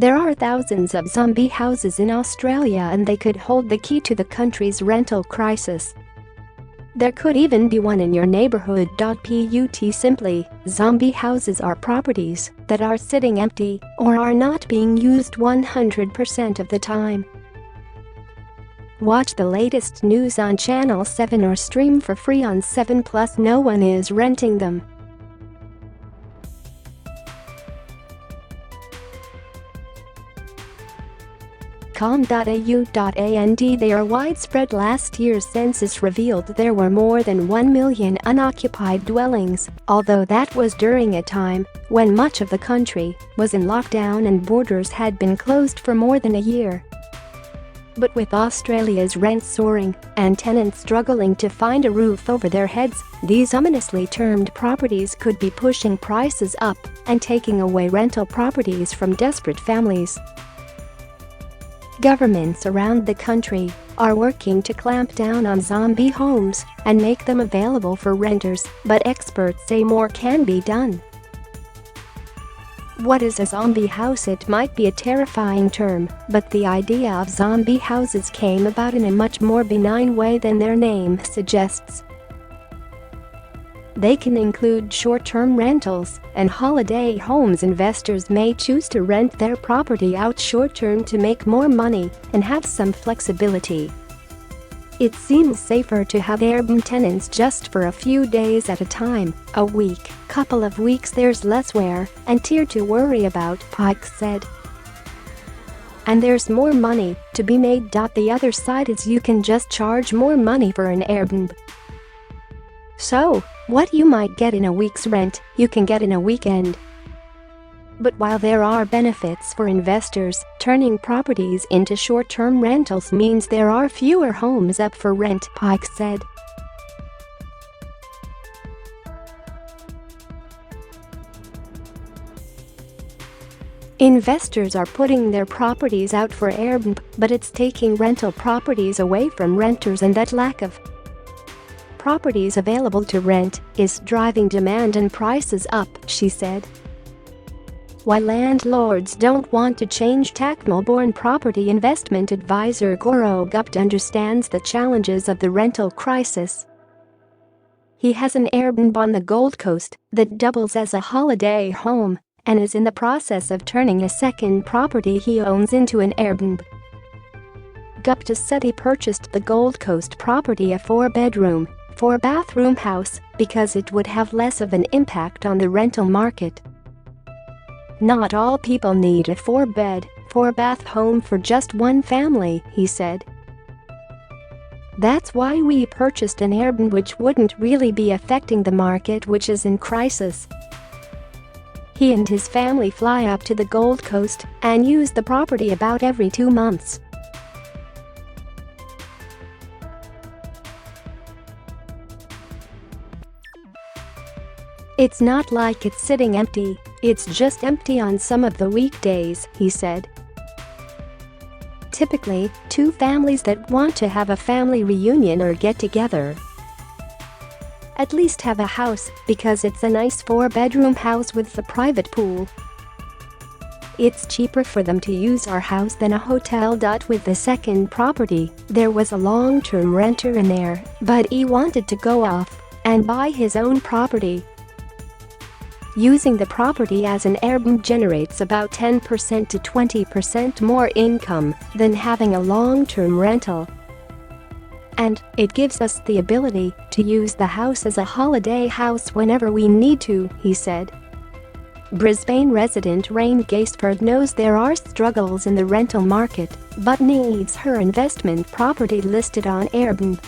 There are thousands of zombie houses in Australia and they could hold the key to the country's rental crisis. There could even be one in your neighbourhood.Put. Simply, zombie houses are properties that are sitting empty or are not being used 100% of the time. Watch the latest news on Channel 7 or stream for free on 7+. No one is renting them. com.au.And they are widespread. Last year's census revealed there were more than 1 million unoccupied dwellings, although that was during a time when much of the country was in lockdown and borders had been closed for more than a year. But with Australia's rents soaring and tenants struggling to find a roof over their heads, these ominously termed properties could be pushing prices up and taking away rental properties from desperate families. Governments around the country are working to clamp down on zombie homes and make them available for renters, but experts say more can be done. What is a zombie house? It might be a terrifying term, but the idea of zombie houses came about in a much more benign way than their name suggests. They can include short-term rentals and holiday homes. Investors may choose to rent their property out short-term to make more money and have some flexibility. It seems safer to have Airbnb tenants just for a few days at a time, a week, couple of weeks. There's less wear and tear to worry about, Pike said. And there's more money to be made. The other side is you can just charge more money for an Airbnb. So, what you might get in a week's rent, you can get in a weekend. But while there are benefits for investors, turning properties into short-term rentals means there are fewer homes up for rent, Pike said. Investors are putting their properties out for Airbnb, but it's taking rental properties away from renters, and that lack of properties available to rent is driving demand and prices up, she said. While landlords don't want to change tack, Melbourne property investment advisor au.And understands the challenges of the rental crisis. He has an Airbnb on the Gold Coast that doubles as a holiday home and is in the process of turning a second property he owns into an Airbnb. Gupta said he purchased the Gold Coast property, a 4-bedroom, 4-bathroom house, because it would have less of an impact on the rental market. Not all people need a 4-bed, 4-bath home for just one family, he said. That's why we purchased an Airbnb, which wouldn't really be affecting the market, which is in crisis. He and his family fly up to the Gold Coast and use the property about every 2 months. It's not like it's sitting empty, it's just empty on some of the weekdays, he said. Typically, 2 families that want to have a family reunion or get together at least have a house, because it's a nice 4-bedroom house with a private pool. It's cheaper for them to use our house than a hotel. With the second property, there was a long-term renter in there, but he wanted to go off and buy his own property. Using the property as an Airbnb generates about 10% to 20% more income than having a long-term rental. And it gives us the ability to use the house as a holiday house whenever we need to, he said. Brisbane resident Rain Gaisford knows there are struggles in the rental market, but needs her investment property listed on Airbnb.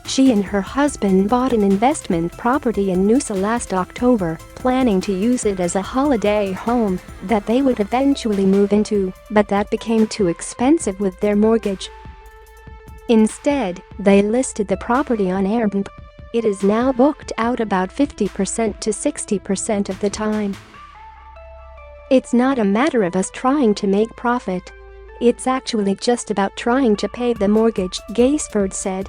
She and her husband bought an investment property in Noosa last October, planning to use it as a holiday home that they would eventually move into, but that became too expensive with their mortgage. Instead, they listed the property on Airbnb. It is now booked out about 50% to 60% of the time. It's not a matter of us trying to make profit. It's actually just about trying to pay the mortgage, Gaisford said.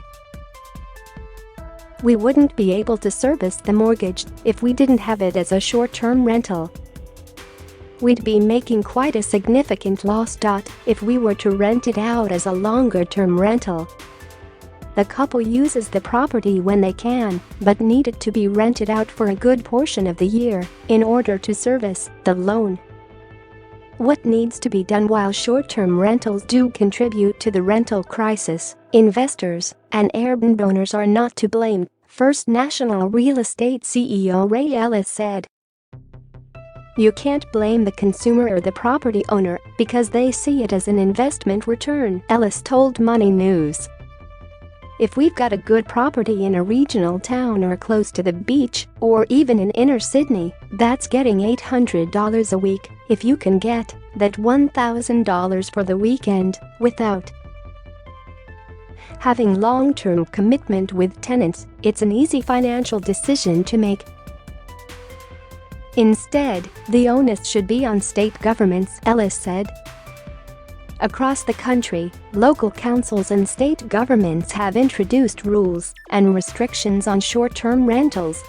We wouldn't be able to service the mortgage if we didn't have it as a short-term rental. we'd be making quite a significant loss. If we were to rent it out as a longer-term rental. The couple uses the property when they can, but need it to be rented out for a good portion of the year in order to service the loan. What needs to be done? While short-term rentals do contribute to the rental crisis, investors and Airbnb owners are not to blame, First National Real Estate CEO Ray Ellis said. You can't blame the consumer or the property owner because they see it as an investment return, Ellis told Money News. If we've got a good property in a regional town or close to the beach, or even in inner Sydney, that's getting $800 a week. If you can get that $1,000 for the weekend without having long-term commitment with tenants, it's an easy financial decision to make. Instead, the onus should be on state governments, Ellis said. Across the country, local councils and state governments have introduced rules and restrictions on short-term rentals.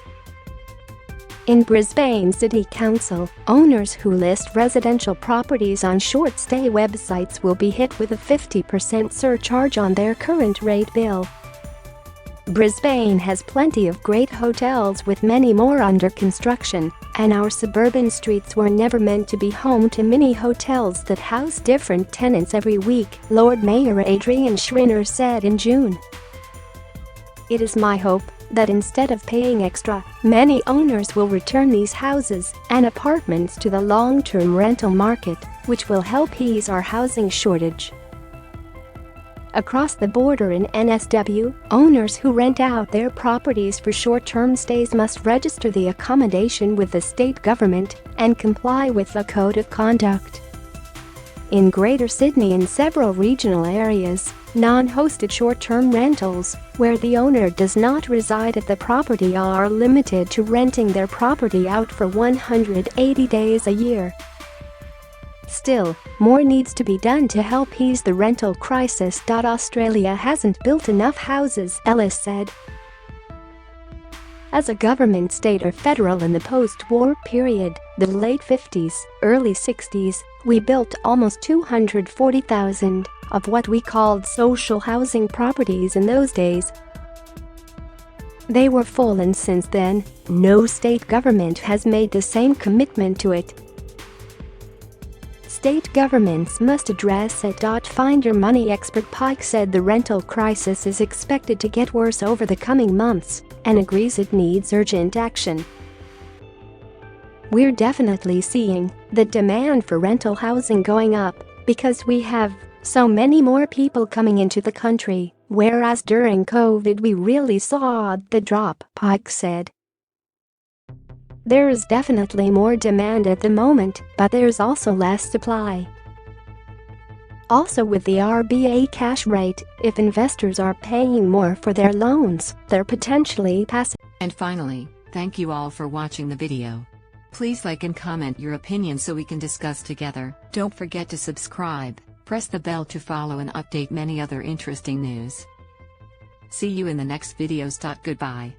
In Brisbane City Council, owners who list residential properties on short-stay websites will be hit with a 50% surcharge on their current rate bill. Brisbane has plenty of great hotels with many more under construction, and our suburban streets were never meant to be home to mini hotels that house different tenants every week, Lord Mayor Adrian Schrinner said in June. It is my hope that instead of paying extra, many owners will return these houses and apartments to the long-term rental market, which will help ease our housing shortage. Across the border in NSW, owners who rent out their properties for short-term stays must register the accommodation with the state government and comply with the Code of Conduct. In Greater Sydney and several regional areas, non-hosted short-term rentals, where the owner does not reside at the property, are limited to renting their property out for 180 days a year. Still, more needs to be done to help ease the rental crisis. Australia hasn't built enough houses, Ellis said. As a government, state or federal in the post-war period, the late 50s, early 60s, we built almost 240,000 of what we called social housing properties in those days. They were full, and since then, no state government has made the same commitment to it. State governments must address it. Find Your Money expert Pike said the rental crisis is expected to get worse over the coming months and agrees it needs urgent action. We're definitely seeing the demand for rental housing going up because we have so many more people coming into the country, whereas during COVID we really saw the drop, Pike said. There is definitely more demand at the moment, but there's also less supply. Also, with the RBA cash rate, if investors are paying more for their loans, they're potentially passing. And finally, thank you all for watching the video. Please like and comment your opinion so we can discuss together. Don't forget to subscribe, press the bell to follow and update many other interesting news. See you in the next videos. Goodbye.